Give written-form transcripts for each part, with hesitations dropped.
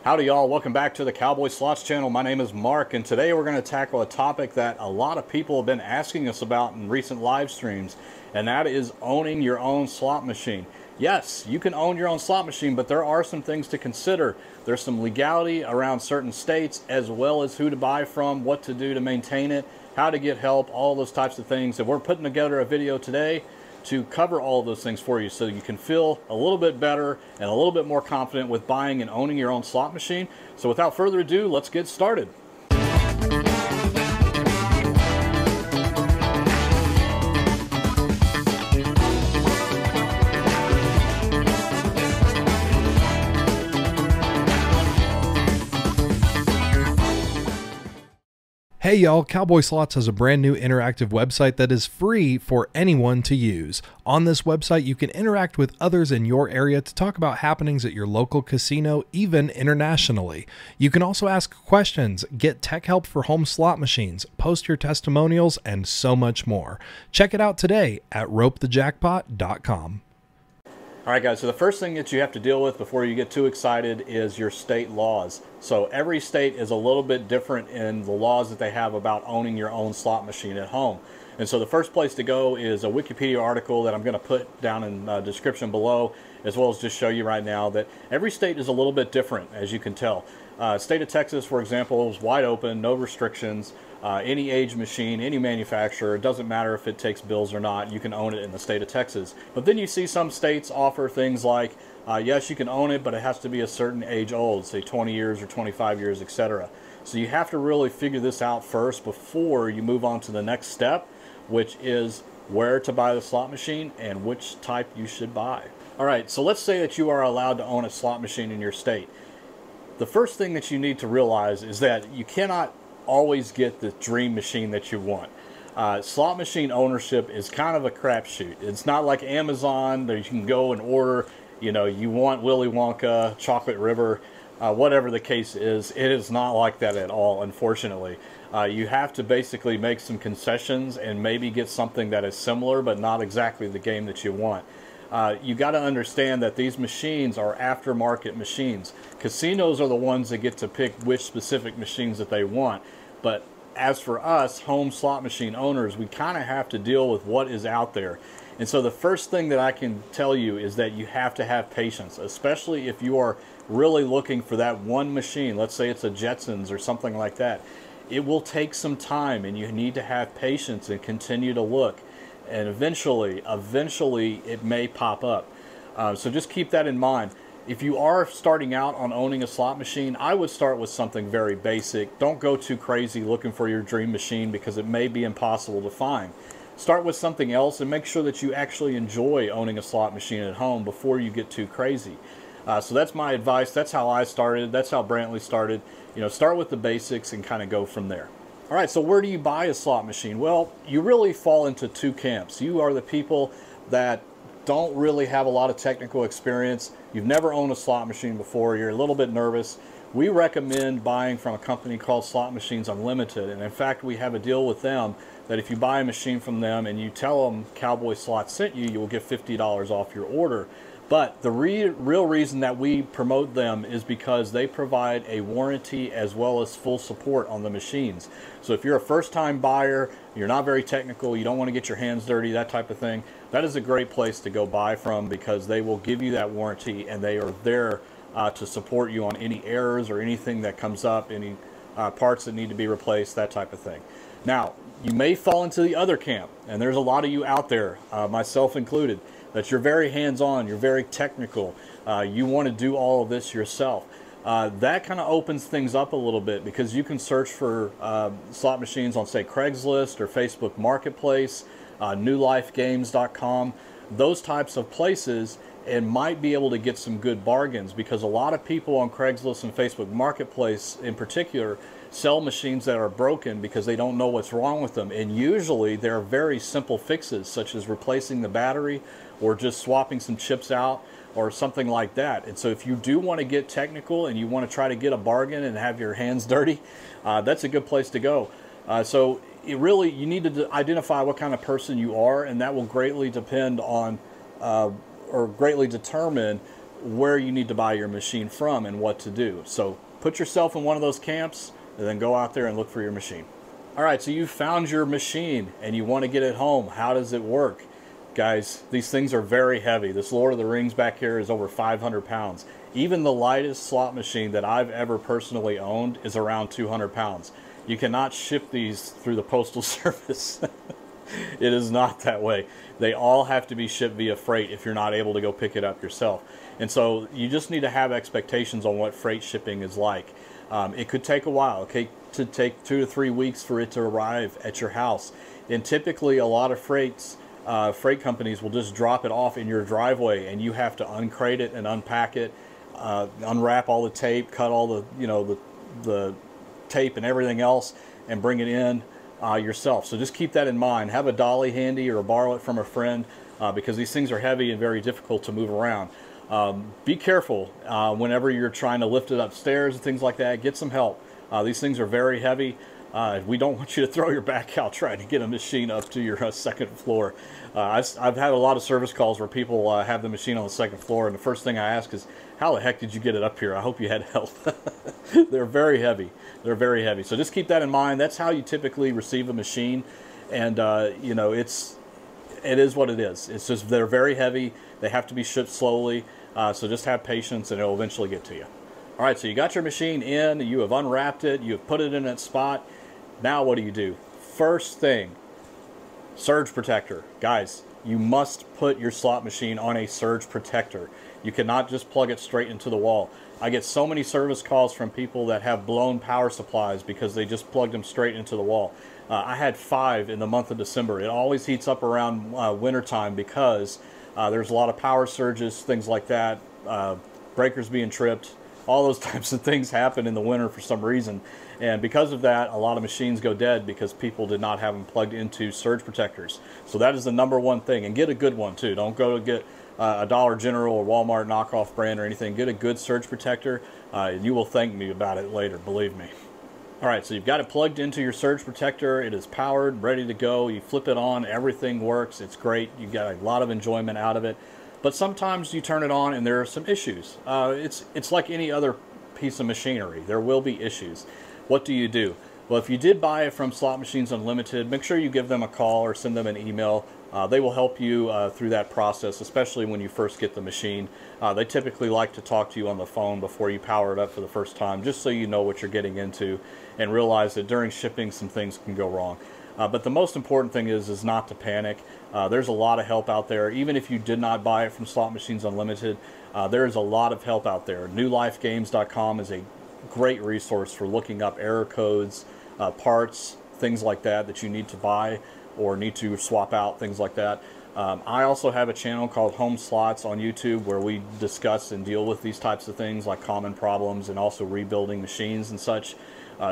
Howdy y'all, welcome back to the Cowboy Slots channel. My name is Mark, and today we're going to tackle a topic that a lot of people have been asking us about in recent live streams, and that is owning your own slot machine. Yes, you can own your own slot machine, but there are some things to consider. There's some legality around certain states, as well as who to buy from, what to do to maintain it, how to get help, all those types of things. And we're putting together a video today to cover all of those things for you so you can feel a little bit better and a little bit more confident with buying and owning your own slot machine. So without further ado, let's get started. Hey y'all, Cowboy Slots has a brand new interactive website that is free for anyone to use. On this website, you can interact with others in your area to talk about happenings at your local casino, even internationally. You can also ask questions, get tech help for home slot machines, post your testimonials, and so much more. Check it out today at ropethejackpot.com. Alright guys, so the first thing that you have to deal with before you get too excited is your state laws. So every state is a little bit different in the laws that they have about owning your own slot machine at home. And so the first place to go is a Wikipedia article that I'm going to put down in the description below, as well as just show you right now that every state is a little bit different, as you can tell. State of Texas, for example, is wide open, no restrictions. Any age machine, any manufacturer, it doesn't matter if it takes bills or not, you can own it in the state of Texas. But then you see some states offer things like, yes, you can own it, but it has to be a certain age old, say 20 years or 25 years, etc. So you have to really figure this out first before you move on to the next step, which is where to buy the slot machine and which type you should buy. Alright, so let's say that you are allowed to own a slot machine in your state. The first thing that you need to realize is that you cannot always get the dream machine that you want. Slot machine ownership is kind of a crapshoot. It's not like Amazon that you can go and order, you know, you want Willy Wonka, Chocolate River, whatever the case is. It is not like that at all, unfortunately. You have to basically make some concessions and maybe get something that is similar but not exactly the game that you want. You got to understand that these machines are aftermarket machines. Casinos are the ones that get to pick which specific machines that they want. But as for us, home slot machine owners, we kind of have to deal with what is out there. And so the first thing that I can tell you is that you have to have patience, especially if you are really looking for that one machine. Let's say it's a Jetsons or something like that. It will take some time, and you need to have patience and continue to look. And eventually it may pop up. So just keep that in mind. If you are starting out on owning a slot machine, I would start with something very basic. Don't go too crazy looking for your dream machine because it may be impossible to find. Start with something else and make sure that you actually enjoy owning a slot machine at home before you get too crazy. So that's my advice. That's how I started. That's how Brantley started. You know, start with the basics and kind of go from there. All right, so where do you buy a slot machine? Well, you really fall into two camps. You are the people that don't really have a lot of technical experience. You've never owned a slot machine before. You're a little bit nervous. We recommend buying from a company called Slot Machines Unlimited. And in fact, we have a deal with them that if you buy a machine from them and you tell them Cowboy Slots sent you, you will get $50 off your order. But the real reason that we promote them is because they provide a warranty as well as full support on the machines. So if you're a first-time buyer, you're not very technical, you don't want to get your hands dirty, that type of thing, that is a great place to go buy from because they will give you that warranty and they are there to support you on any errors or anything that comes up, any parts that need to be replaced, that type of thing. Now, you may fall into the other camp, and there's a lot of you out there, myself included, that you're very hands-on, you're very technical, you want to do all of this yourself. That kind of opens things up a little bit because you can search for slot machines on, say, Craigslist or Facebook Marketplace, newlifegames.com, those types of places, and might be able to get some good bargains because a lot of people on Craigslist and Facebook Marketplace in particular sell machines that are broken because they don't know what's wrong with them, and usually they're very simple fixes such as replacing the battery or just swapping some chips out or something like that. And so if you do want to get technical and you want to try to get a bargain and have your hands dirty, that's a good place to go. So you need to identify what kind of person you are, and that will greatly depend on or greatly determine where you need to buy your machine from and what to do. So put yourself in one of those camps and then go out there and look for your machine. All right, so you found your machine and you want to get it home. How does it work? Guys, these things are very heavy. This Lord of the Rings back here is over 500 pounds. Even the lightest slot machine that I've ever personally owned is around 200 pounds. You cannot ship these through the Postal Service. It is not that way. They all have to be shipped via freight if you're not able to go pick it up yourself. And so you just need to have expectations on what freight shipping is like. It could take a while. Okay, to take 2 to 3 weeks for it to arrive at your house. And typically a lot of freight companies will just drop it off in your driveway, and you have to uncrate it and unpack it, unwrap all the tape, cut all the the tape and everything else, and bring it in yourself. So just keep that in mind. Have a dolly handy or borrow it from a friend, because these things are heavy and very difficult to move around. Be careful whenever you're trying to lift it upstairs and things like that. Get some help. These things are very heavy. We don't want you to throw your back out trying to get a machine up to your second floor. I've had a lot of service calls where people have the machine on the second floor, and the first thing I ask is, how the heck did you get it up here? I hope you had help. They're very heavy. They're very heavy. So just keep that in mind. That's how you typically receive a machine. And, you know, it is what it is. It's just they're very heavy. They have to be shipped slowly. So just have patience, and it'll eventually get to you. All right, so you got your machine in. You have unwrapped it. You have put it in its spot. Now what do? First thing, surge protector. Guys, you must put your slot machine on a surge protector. You cannot just plug it straight into the wall. I get so many service calls from people that have blown power supplies because they just plugged them straight into the wall. I had 5 in the month of December. It always heats up around wintertime because there's a lot of power surges, things like that, breakers being tripped. All those types of things happen in the winter for some reason. And because of that, a lot of machines go dead because people did not have them plugged into surge protectors. So that is the #1 thing. And get a good one too. Don't go to get a Dollar General or Walmart knockoff brand or anything. Get a good surge protector. You will thank me about it later, believe me. All right, so you've got it plugged into your surge protector. It is powered, ready to go. You flip it on, everything works. It's great. You got a lot of enjoyment out of it. But sometimes you turn it on and there are some issues. It's like any other piece of machinery. There will be issues. What do? Well, if you did buy it from Slot Machines Unlimited, make sure you give them a call or send them an email. They will help you through that process, especially when you first get the machine. They typically like to talk to you on the phone before you power it up for the first time, just so you know what you're getting into and realize that during shipping some things can go wrong. But the most important thing is not to panic. There's a lot of help out there. Even if you did not buy it from Slot Machines Unlimited, there is a lot of help out there. NewLifeGames.com is a great resource for looking up error codes, parts, things like that you need to buy or need to swap out, things like that. I also have a channel called Home Slots on YouTube where we discuss and deal with these types of things like common problems and also rebuilding machines and such.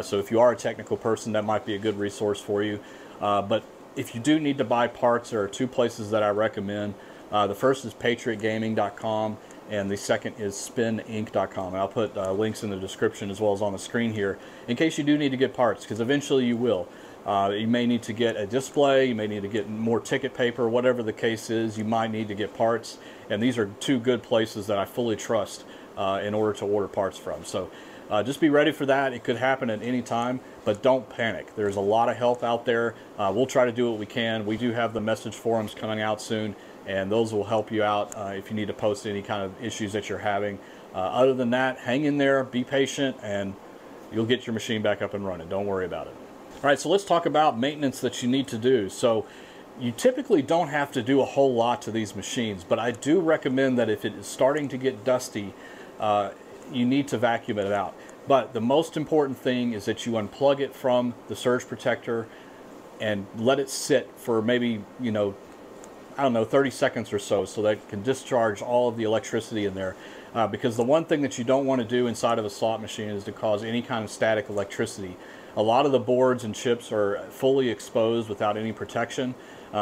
So if you are a technical person, that might be a good resource for you. But if you do need to buy parts, there are 2 places that I recommend. The first is PatriotGaming.com and the second is SpinInc.com. And I'll put links in the description as well as on the screen here in case you do need to get parts, because eventually you will. You may need to get a display, you may need to get more ticket paper, whatever the case is, you might need to get parts. And these are 2 good places that I fully trust in order to order parts from. So just be ready for that. It could happen at any time, but don't panic. There's a lot of help out there. We'll try to do what we can. We do have the message forums coming out soon, and those will help you out if you need to post any kind of issues that you're having. Other than that, hang in there, be patient, and you'll get your machine back up and running. Don't worry about it. All right, so let's talk about maintenance that you need to do. So you typically don't have to do a whole lot to these machines, but I do recommend that if it is starting to get dusty, you need to vacuum it out. But the most important thing is that you unplug it from the surge protector and let it sit for maybe, you know, I don't know, 30 seconds or so that it can discharge all of the electricity in there. Because the one thing that you don't want to do inside of a slot machine is to cause any kind of static electricity. A lot of the boards and chips are fully exposed without any protection.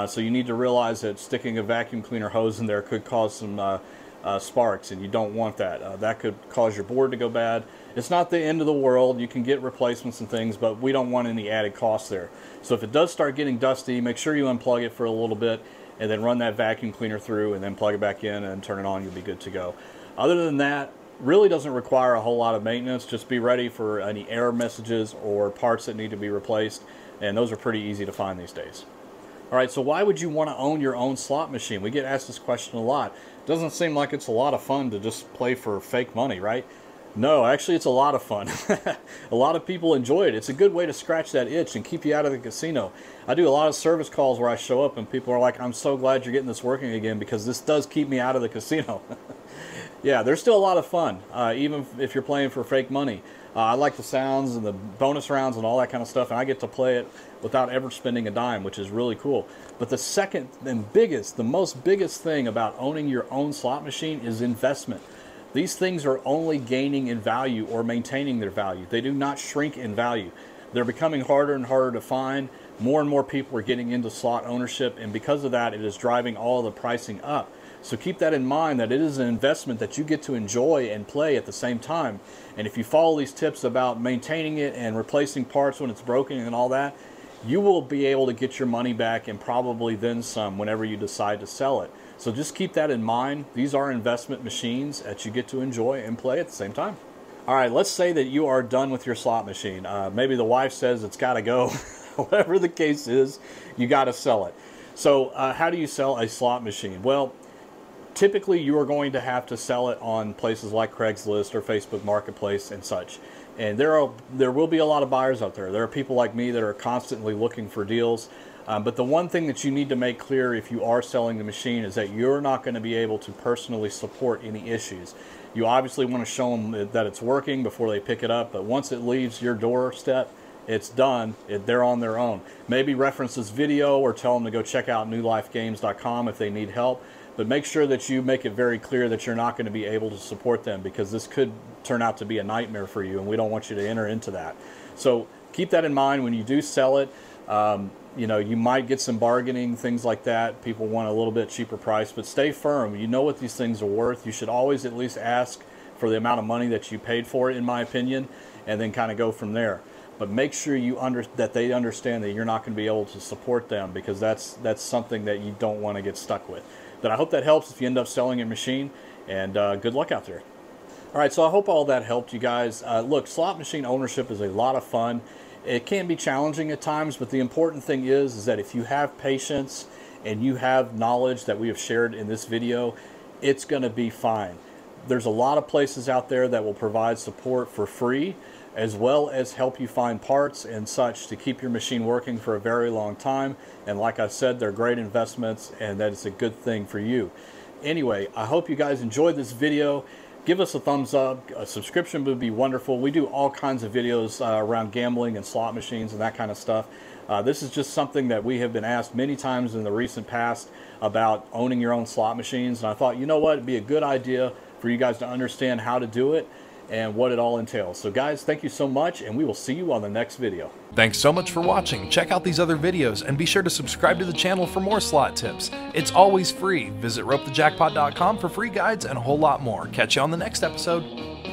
So you need to realize that sticking a vacuum cleaner hose in there could cause some sparks, and you don't want that. That could cause your board to go bad. It's not the end of the world. You can get replacements and things, but we don't want any added costs there. So if it does start getting dusty, make sure you unplug it for a little bit and then run that vacuum cleaner through and then plug it back in and turn it on. You'll be good to go. Other than that, really doesn't require a whole lot of maintenance. Just be ready for any error messages or parts that need to be replaced, and those are pretty easy to find these days. All right, so why would you want to own your own slot machine? We get asked this question a lot. Doesn't seem like it's a lot of fun to just play for fake money, right? No, actually it's a lot of fun. A lot of people enjoy it. It's a good way to scratch that itch and keep you out of the casino. I do a lot of service calls where I show up and people are like, I'm so glad you're getting this working again because this does keep me out of the casino. Yeah, there's still a lot of fun, even if you're playing for fake money. I like the sounds and the bonus rounds and all that kind of stuff, and I get to play it without ever spending a dime, which is really cool. But the second and biggest, the most biggest thing about owning your own slot machine is investment. These things are only gaining in value or maintaining their value. They do not shrink in value. They're becoming harder and harder to find. More and more people are getting into slot ownership, and because of that, it is driving all of the pricing up. So keep that in mind, that it is an investment that you get to enjoy and play at the same time. And if you follow these tips about maintaining it and replacing parts when it's broken and all that, you will be able to get your money back and probably then some whenever you decide to sell it. So just keep that in mind. These are investment machines that you get to enjoy and play at the same time. All right, let's say that you are done with your slot machine. Maybe the wife says it's got to go. Whatever the case is, you got to sell it. So how do you sell a slot machine? Well, typically you are going to have to sell it on places like Craigslist or Facebook Marketplace and such. And there will be a lot of buyers out there. There are people like me that are constantly looking for deals. But the one thing that you need to make clear if you are selling the machine is that you're not going to be able to personally support any issues. You obviously want to show them that it's working before they pick it up, but once it leaves your doorstep, it's done. They're on their own. Maybe reference this video or tell them to go check out newlifegames.com if they need help. But make sure that you make it very clear that you're not going to be able to support them, because this could turn out to be a nightmare for you, and we don't want you to enter into that. So keep that in mind when you do sell it. You know, you might get some bargaining, things like that. People want a little bit cheaper price, but stay firm. You know what these things are worth. You should always at least ask for the amount of money that you paid for it, in my opinion, and then kind of go from there. But make sure that they understand that you're not going to be able to support them, because that's something that you don't want to get stuck with. But I hope that helps if you end up selling a machine, and good luck out there. All right, so I hope all that helped you guys. Look, slot machine ownership is a lot of fun. It can be challenging at times, but the important thing is that if you have patience and you have knowledge that we have shared in this video, it's going to be fine. There's a lot of places out there that will provide support for free, as well as help you find parts and such to keep your machine working for a very long time. And like I said, they're great investments, and that is a good thing for you. Anyway, I hope you guys enjoyed this video. Give us a thumbs up. A subscription would be wonderful. We do all kinds of videos around gambling and slot machines and that kind of stuff. This is just something that we have been asked many times in the recent past about owning your own slot machines. And I thought, you know what, it'd be a good idea for you guys to understand how to do it and what it all entails. So guys, thank you so much, and we will see you on the next video. Thanks so much for watching. Check out these other videos and be sure to subscribe to the channel for more slot tips. It's always free. Visit ropethejackpot.com for free guides and a whole lot more. Catch you on the next episode.